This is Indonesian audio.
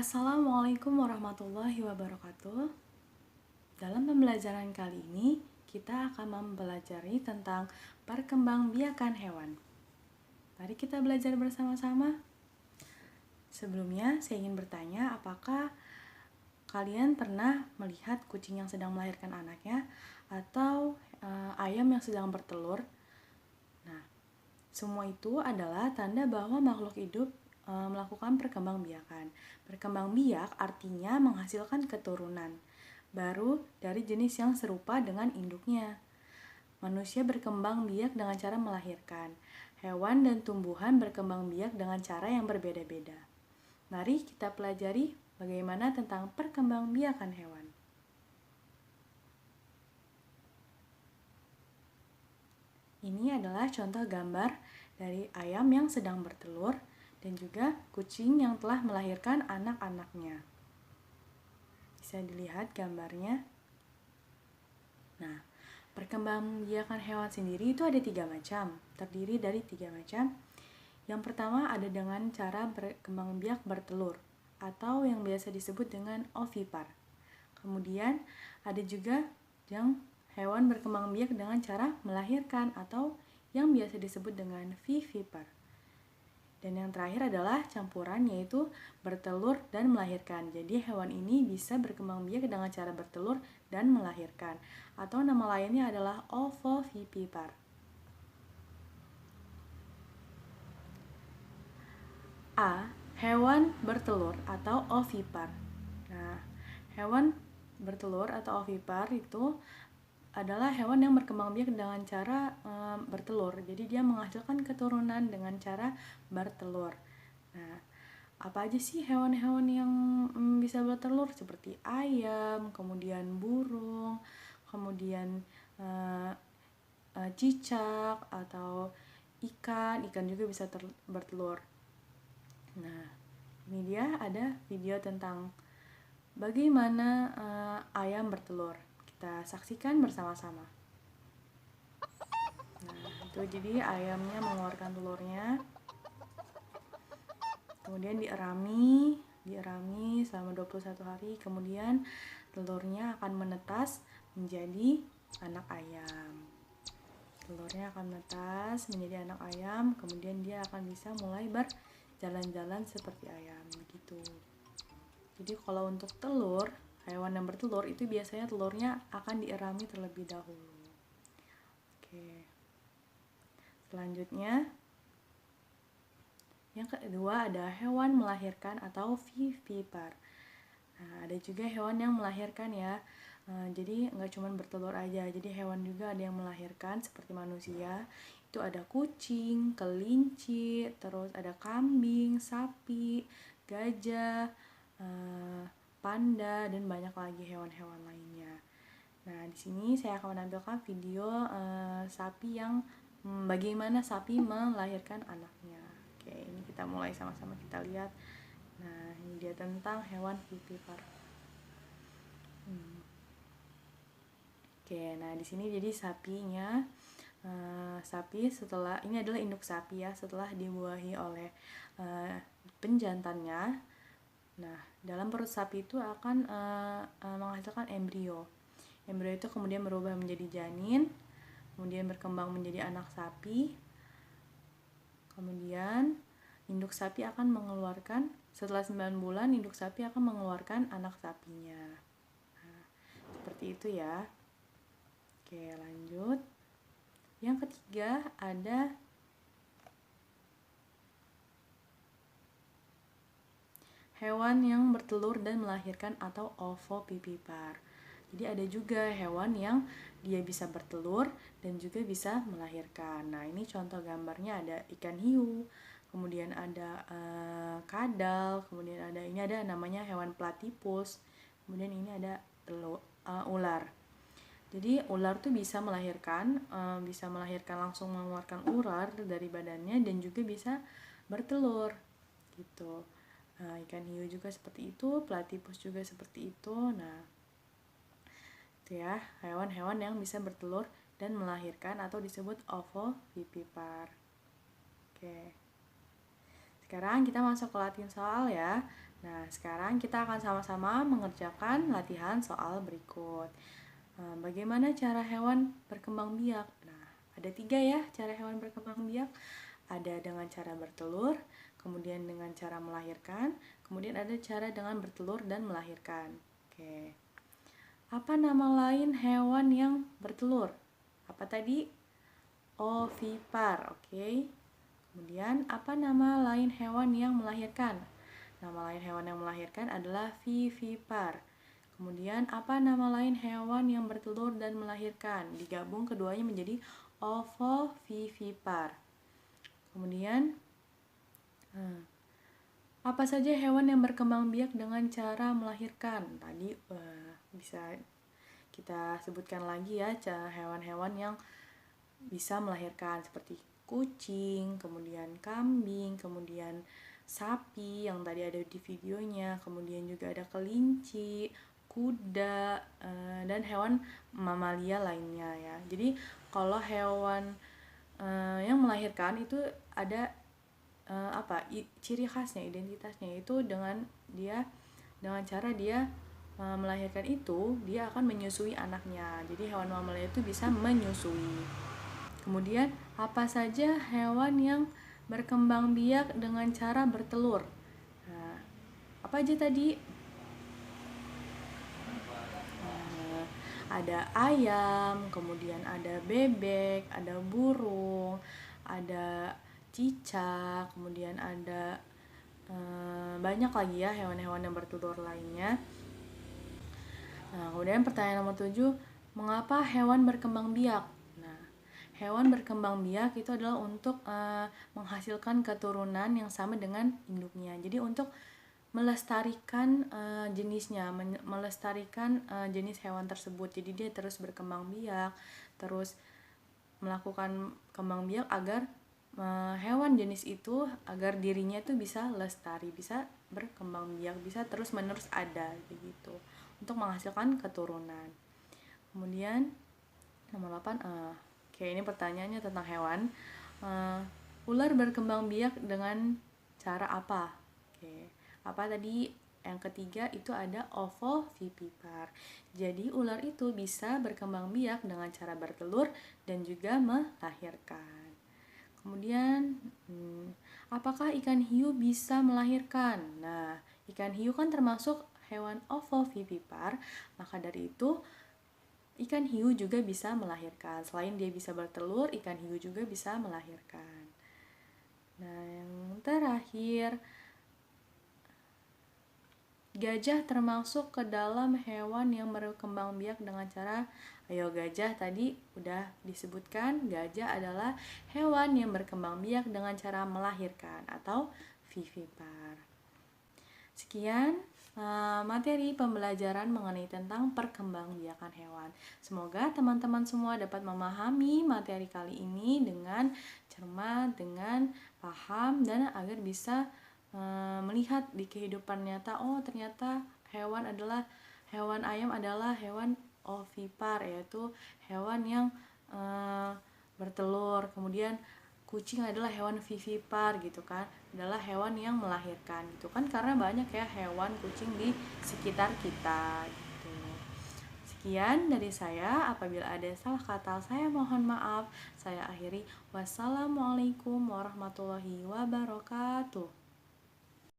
Assalamualaikum warahmatullahi wabarakatuh. Dalam pembelajaran kali ini, kita akan mempelajari tentang perkembangbiakan hewan. Mari kita belajar bersama-sama. Sebelumnya, saya ingin bertanya, apakah kalian pernah melihat kucing yang sedang melahirkan anaknya atau ayam yang sedang bertelur? Nah, semua itu adalah tanda bahwa makhluk hidup melakukan perkembangbiakan. Berkembang biak artinya menghasilkan keturunan baru dari jenis yang serupa dengan induknya. Manusia berkembang biak dengan cara melahirkan. Hewan dan tumbuhan berkembang biak dengan cara yang berbeda-beda. Mari kita pelajari bagaimana tentang perkembangbiakan hewan. Ini adalah contoh gambar dari ayam yang sedang bertelur dan juga kucing yang telah melahirkan anak-anaknya. Bisa dilihat gambarnya. Nah, perkembangbiakan hewan sendiri itu ada 3 macam, terdiri dari 3 macam. Yang pertama ada dengan cara berkembang biak bertelur atau yang biasa disebut dengan ovipar. Kemudian ada juga yang hewan berkembang biak dengan cara melahirkan atau yang biasa disebut dengan vivipar. Dan yang terakhir adalah campuran, yaitu bertelur dan melahirkan. Jadi hewan ini bisa berkembang biak dengan cara bertelur dan melahirkan. Atau nama lainnya adalah ovovivipar. A. Hewan bertelur atau ovipar. Nah, hewan bertelur atau ovipar itu adalah hewan yang berkembang biak dengan cara bertelur. Jadi dia menghasilkan keturunan dengan cara bertelur. Nah, apa aja sih hewan-hewan yang bisa bertelur? Seperti ayam, kemudian burung, kemudian cicak atau ikan juga bisa bertelur. Nah, ini dia ada video tentang bagaimana ayam bertelur. Kita saksikan bersama-sama. Nah, itu jadi ayamnya mengeluarkan telurnya. Kemudian dierami selama 21 hari. Kemudian telurnya akan menetas menjadi anak ayam. Telurnya akan menetas menjadi anak ayam. Kemudian dia akan bisa mulai berjalan-jalan seperti ayam, begitu. Jadi kalau untuk telur, hewan yang bertelur itu biasanya telurnya akan dierami terlebih dahulu. Oke. Selanjutnya, yang kedua ada hewan melahirkan atau vivipar. Nah, ada juga hewan yang melahirkan ya. Jadi nggak cuma bertelur aja, jadi hewan juga ada yang melahirkan seperti manusia. Itu ada kucing, kelinci, terus ada kambing, sapi, gajah, panda, dan banyak lagi hewan-hewan lainnya. Nah, di sini saya akan menampilkan video sapi yang bagaimana sapi melahirkan anaknya. Oke, ini kita mulai sama-sama kita lihat. Nah, ini dia tentang hewan vivipar. Oke, nah di sini jadi sapinya, sapi setelah ini adalah induk sapi ya, setelah dibuahi oleh penjantannya. Nah, dalam perut sapi itu akan menghasilkan embrio. Embrio itu kemudian berubah menjadi janin, kemudian berkembang menjadi anak sapi. Kemudian induk sapi akan mengeluarkan, setelah 9 bulan induk sapi akan mengeluarkan anak sapinya. Nah, seperti itu ya. Oke, lanjut. Yang ketiga ada hewan yang bertelur dan melahirkan atau ovovivipar. Jadi ada juga hewan yang dia bisa bertelur dan juga bisa melahirkan. Nah, ini contoh gambarnya ada ikan hiu, kemudian ada kadal, kemudian ini ada namanya hewan platypus, kemudian ini ada ular. Jadi ular tuh bisa melahirkan langsung mengeluarkan ular dari badannya dan juga bisa bertelur gitu. Nah, ikan hiu juga seperti itu, platypus juga seperti itu. Nah, itu ya, hewan-hewan yang bisa bertelur dan melahirkan atau disebut ovovivipar. Oke. Sekarang kita masuk ke latihan soal ya. Nah, sekarang kita akan sama-sama mengerjakan latihan soal berikut. Bagaimana cara hewan berkembang biak? Nah, ada 3 ya cara hewan berkembang biak. Ada dengan cara bertelur, kemudian dengan cara melahirkan, kemudian ada cara dengan bertelur dan melahirkan. Oke. Apa nama lain hewan yang bertelur? Apa tadi? Ovipar, oke. Kemudian, apa nama lain hewan yang melahirkan? Nama lain hewan yang melahirkan adalah vivipar. Kemudian, apa nama lain hewan yang bertelur dan melahirkan? Digabung keduanya menjadi ovovivipar. Kemudian, apa saja hewan yang berkembang biak dengan cara melahirkan? Tadi bisa kita sebutkan lagi ya, hewan-hewan yang bisa melahirkan seperti kucing, kemudian kambing, kemudian sapi yang tadi ada di videonya, kemudian juga ada kelinci, kuda, dan hewan mamalia lainnya ya. Jadi kalau hewan yang melahirkan itu ada ciri khasnya, identitasnya itu dengan cara dia melahirkan itu, dia akan menyusui anaknya. Jadi hewan mamalia itu bisa menyusui. Kemudian, apa saja hewan yang berkembang biak dengan cara bertelur? Nah, apa aja tadi? Ada ayam, kemudian ada bebek, ada burung, ada cicak, kemudian ada banyak lagi ya hewan-hewan yang bertelur lainnya. Nah, kemudian pertanyaan nomor 7, mengapa hewan berkembang biak? Hewan berkembang biak itu adalah untuk menghasilkan keturunan yang sama dengan induknya. Jadi untuk melestarikan jenisnya, melestarikan jenis hewan tersebut. Jadi dia terus berkembang biak, terus melakukan kembang biak agar hewan jenis itu, agar dirinya itu bisa lestari, bisa berkembang biak, bisa terus menerus ada begitu untuk menghasilkan keturunan. Kemudian nomor 8, oke, ini pertanyaannya tentang hewan. Ular berkembang biak dengan cara apa? Oke, apa tadi? Yang ketiga itu ada ovovivipar. Jadi ular itu bisa berkembang biak dengan cara bertelur dan juga melahirkan. Kemudian, apakah ikan hiu bisa melahirkan? Nah, ikan hiu kan termasuk hewan ovovivipar, maka dari itu ikan hiu juga bisa melahirkan. Selain dia bisa bertelur, ikan hiu juga bisa melahirkan. Nah, yang terakhir, gajah termasuk ke dalam hewan yang berkembang biak dengan cara, gajah tadi udah disebutkan, gajah adalah hewan yang berkembang biak dengan cara melahirkan atau vivipar. Sekian materi pembelajaran mengenai tentang perkembangbiakan hewan. Semoga teman-teman semua dapat memahami materi kali ini dengan cermat, dengan paham, dan agar bisa melihat di kehidupan nyata, oh ternyata hewan ayam adalah hewan ovipar, yaitu hewan yang bertelur. Kemudian kucing adalah hewan vivipar gitu kan, adalah hewan yang melahirkan gitu kan, karena banyak ya hewan kucing di sekitar kita gitu. Sekian dari saya, apabila ada salah kata saya mohon maaf. Saya akhiri, wassalamualaikum warahmatullahi wabarakatuh.